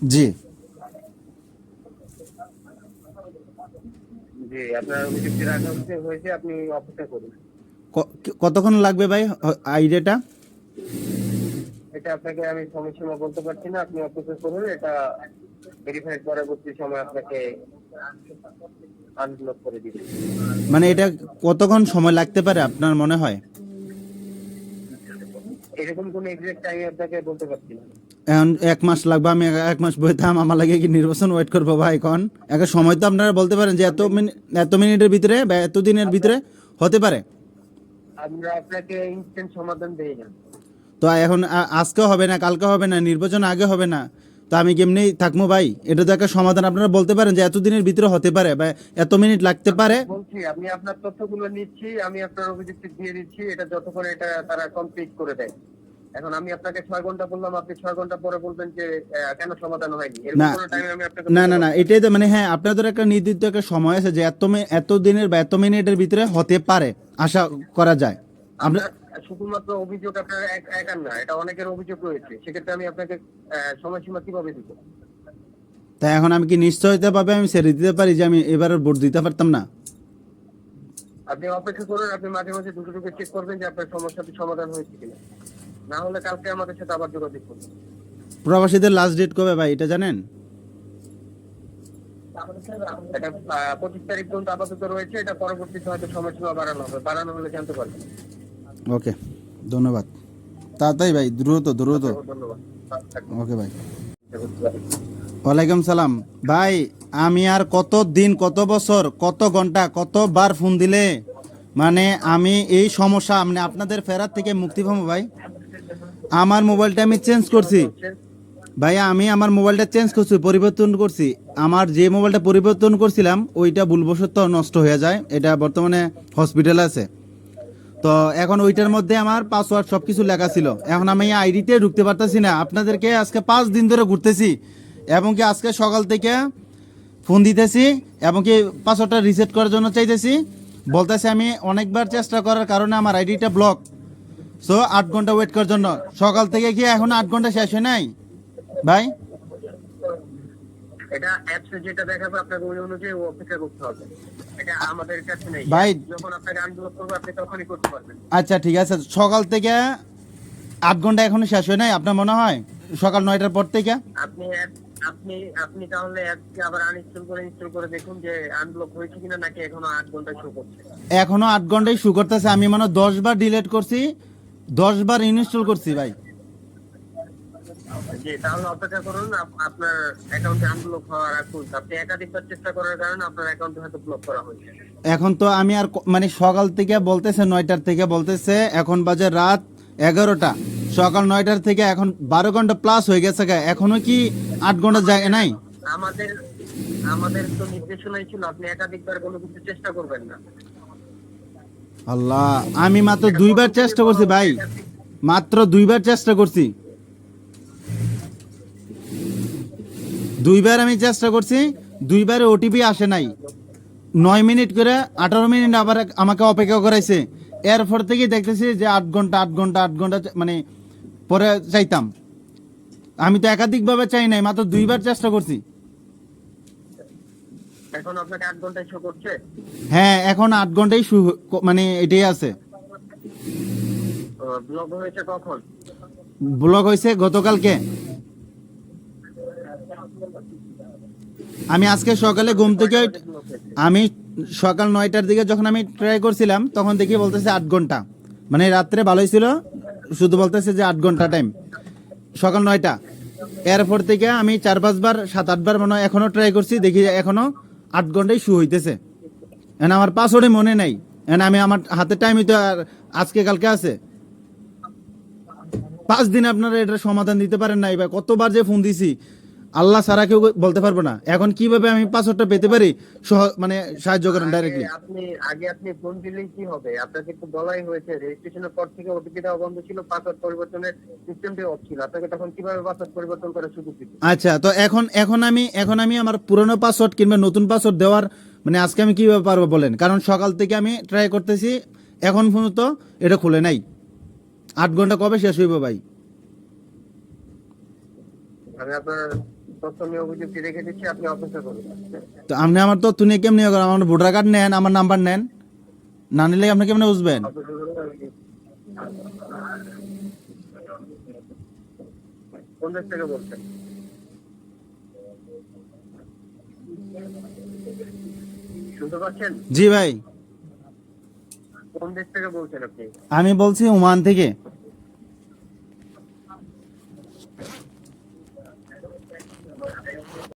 জি। জি, আপনার অভিযোগটি রাখা হয়েছে, আপনি অপেক্ষা করুন। কতক্ষণ লাগবে ভাই আইডিয়াটা? এটা আপনাকে আমি সময়সীমা বলতে পারছি না, আপনি অপেক্ষা করুন। এটা ভেরিফাই পরবর্তী সময় আপনাকে আনব্লক করে দিবে। মানে এটা কতক্ষণ সময় লাগতে পারে আপনার মনে হয়? এরকম কোন এক্সাক্ট টাইম আপনাকে বলতে পারছি না। এখন 1 মাস লাগবে, আমি 1 মাস বইতাম, আমার লাগে কি নির্বাচন ওয়েট করবো ভাই? এখন একটা সময় তো আপনারা বলতে পারেন যে আপনি এত মিনিটের ভিতরে বা এত দিনের ভিতরে হতে পারে। আমরা আপনাকে ইনস্ট্যান্ট সমাধান দেই না। তো এখন আজকে হবে না, কালকে হবে না, নির্বাচন আগে হবে না, তো আমি কেমনি থাকবো ভাই? এটা তো একটা সমাধান আপনারা বলতে পারেন যে এত দিনের ভিতরে হতে পারে বা এত মিনিট লাগতে পারে। বলছি, আমি আপনার তথ্যগুলো নিচ্ছি, আমি আপনার অভিযোগটি দিয়ে দিচ্ছি। এটা যতক্ষণ এটা তারা কমপ্লিট করে দেয়। এখন আমি আপনাকে 6 ঘন্টা বললাম, আপনি 6 ঘন্টা পরে বলবেন যে কেন সমাধান হয়নি। এরকম না কোনো টাইম আমি আপনাকে না বলতে না না, পারবো না। এটাই তো মানে হ্যাঁ, আপনাদের একটা নির্দিষ্ট একটা সময় আছে যে এত দিনের বা এত মিনিটের ভিতরে হতে পারে, আশা করা যায়। আমরা আপনার শুধুমাত্র অভিযোগ আপনার একার না, এটা অনেকের অভিযোগ রয়েছে। সেক্ষেত্রে আমি আপনাকে সময়সীমা কিভাবে দিব? তাই এখন আমি কি নিশ্চয়তা পাবে আমি ছেড়ে দিতে পারি যে আমি এবার ভোট দিতে পারতাম না? আপনি অপেক্ষা করুন, আপনি মাঝে মাঝে দুটো দুটো চেক করবেন যে আপনার সমস্যাটি সমাধান হয়েছে কিনা। না হলে কালকে আমাদের সাথে আবার যোগাযোগ করুন। প্রবাসীদের লাস্ট ডেট কবে ভাই এটা জানেন? এটা 25 তারিখ পর্যন্ত আপাতত রয়েছে। এটা পরবর্তীতে হয়তো সময়সীমা বাড়ানো হবে, বাড়ানো হলে জানতে পারবেন। ওকে, ধন্যবাদ। তাড়াতাড়ি ভাই, দ্রুত দ্রুত। আপনাকে ধন্যবাদ। ওকে ভাই। ওয়ালাইকুম সালাম ভাই। আমি আর কত দিন, কত বছর, কত ঘন্টা, কতবার ফোন দিলে মানে আমি এই সমস্যা মানে আপনাদের ফেরার থেকে মুক্তি পাবো ভাই? আমার মোবাইলটা আমি চেঞ্জ করছি ভাই, আমি আমার মোবাইলটা চেঞ্জ করছি, পরিবর্তন করছি। আমার যে মোবাইলটা পরিবর্তন করছিলাম ওইটা ভুলবশত নষ্ট হয়ে যায়, এটা বর্তমানে হসপিটালে আছে। তো এখন ওইটার মধ্যে আমার পাসওয়ার্ড সব কিছু লেখা ছিল, এখন আমি আইডিতে ঢুকতে পারতেছি না। আপনাদেরকে আজকে 5 দিন ধরে ঘুরতেছি এবং কি আজকে সকাল থেকে ফোন দিতেছি এবং কি পাসওয়ার্ডটা রিসেট করার জন্য চাইতেছি, বলতেছে আমি অনেকবার চেষ্টা করার কারণে আমার আইডিটা ব্লক। সো 8 ঘন্টা ওয়েট করার জন্য, সকাল থেকে কি এখন 8 ঘন্টা শেষ হয় নাই ভাই? এটা অ্যাপসে যেটা দেখাবে আপনাকে ওই অনুযায়ী অপেক্ষা করতে হবে। এটা আমাদের কাছে নেই। ভাই যখন আপনাকে আনব্লক করবে আপনি তখনই করতে পারবেন। আচ্ছা ঠিক আছে, সকাল থেকে 8 ঘন্টা এখনো শেষ হয় নাই আপনার মনে হয়? সকাল 9টার পর থেকে আপনি আপনি আপনি তাহলে অ্যাপকে আবার ইনস্টল করে দেখুন যে আনব্লক হয়েছে কিনা, নাকি এখনো 8 ঘন্টা শো করছে। এখনো 8 ঘন্টাই শু করতেছে। আমি মানে 10 বার ডিলিট করছি, 10 বার ইনস্টল করছি ভাই। জি, তাহলে অপেক্ষা করুন। আপনার অ্যাকাউন্টে আনব্লক হওয়ার আগ পর্যন্ত আপনি একাধিকবার চেষ্টা করার কারণে আপনার অ্যাকাউন্ট হয়তো ব্লক করা হয়েছে। এখন তো আমি আর মানে সকাল থেকে বলতেছে 9টার থেকে বলতেছে, এখন বাজে রাত 11টা, সকাল 9টার থেকে এখন 12 ঘন্টা প্লাস হয়ে গেছে গা, এখনো কি 8 ঘন্টা যায় নাই? আমাদের আমাদের তো নির্দেশনাই ছিল আপনি একাধিকবার কোনো কিছু চেষ্টা করবেন না। আল্লাহ, আমি মাত্র এটা 2বার প্রথম থেকে চেষ্টা বলা করছি হচ্ছে ভাই, একাধিক। মাত্র 2বার চেষ্টা করছি। 2বার আমি চেষ্টা করছি, 2বারে ওটিপি আসে নাই। 9 মিনিট করে 18 মিনিট আবার আমাকে অপেক্ষা করাইছে। এরপর থেকে দেখতেছি যে 8 ঘন্টা 8 ঘন্টা 8 ঘন্টা মানে পরে চাইতাম। আমি তো একাধিকভাবে চাই নাই, মাত্র 2বার চেষ্টা করছি। এখন আপনাকে 8 ঘন্টায় শো করছে। হ্যাঁ, এখন 8 ঘন্টাই মানে এটাই আছে। ব্লক হয়েছে কখন? ব্লক হয়েছে গতকালকে। আমি আজকে সকালে ঘুম থেকে কয়টা বাজে ব্লক হয়েছে? আমি সকাল 9টার দিকে যখন আমি ট্রাই করছিলাম তখন দেখি বলতেছে 8 ঘন্টা, মানে রাত্রে ভালোই ছিল, শুধু বলতেছে যে 8 ঘন্টা টাইম, সকাল 9টা। এরপর থেকে আমি 4-5 বার 7-8 বার মনে হয় এখনো ট্রাই করছি, দেখি এখনো 8 ঘন্টাই শু হইতেছে। এখন আমার পাসওয়ার্ডে মনে নাই, এখন আমি আমার হাতে টাইমই তো আর আজকে কালকে আছে। 5 দিন আপনারা এটার সমাধান দিতে পারেন নাই বা কতবার যে ফোন দিছি, আল্লাহ ছাড়া কেউ বলতে পারবো না। এখন কিভাবে আমি পাসওয়ার্ডটা পেতে পারি, মানে সাহায্য করেন ডাইরেক্টলি। আপনি ফোন দিলেই কি হবে? আপনাকে তো বলাই হয়েছে রেজিস্ট্রেশনের পর থেকে ওটিপি দেওয়া বন্ধ ছিল, পাসওয়ার্ড পরিবর্তনের সিস্টেমটি অফ ছিল। আপনাকে তখন কিভাবে পাসওয়ার্ড পরিবর্তন করার সুযোগ দিত? আচ্ছা, তো এখন আমি আমার পুরনো পাসওয়ার্ড কিংবা নতুন পাসওয়ার্ড দেওয়ার মানে আজকে আমি কিভাবে পারবো বলেন? কারণ সকাল থেকে আমি ট্রাই করতেছি, এখন পর্যন্ত এটা খুলে নাই। 8 ঘন্টা কবে শেষ হইব ভাই? আমি আপনার তথ্য নিয়ে অভিযোগটি রেখে দিচ্ছি, আপনি অপেক্ষা করুন। তো আপনি আমার তথ্য নিয়ে কেমনি করেন? আমার ভোটার কার্ড নেন, আমার নাম্বার নেন, না নিলে আপনি কেমনে বুঝবেন? অপেক্ষা করুন, কোন দেশ থেকে বলছেন? শুনতে পাচ্ছেন? জি ভাই, কোন দেশ থেকে বলছেন আপনি? আমি বলছি ওমান থেকে।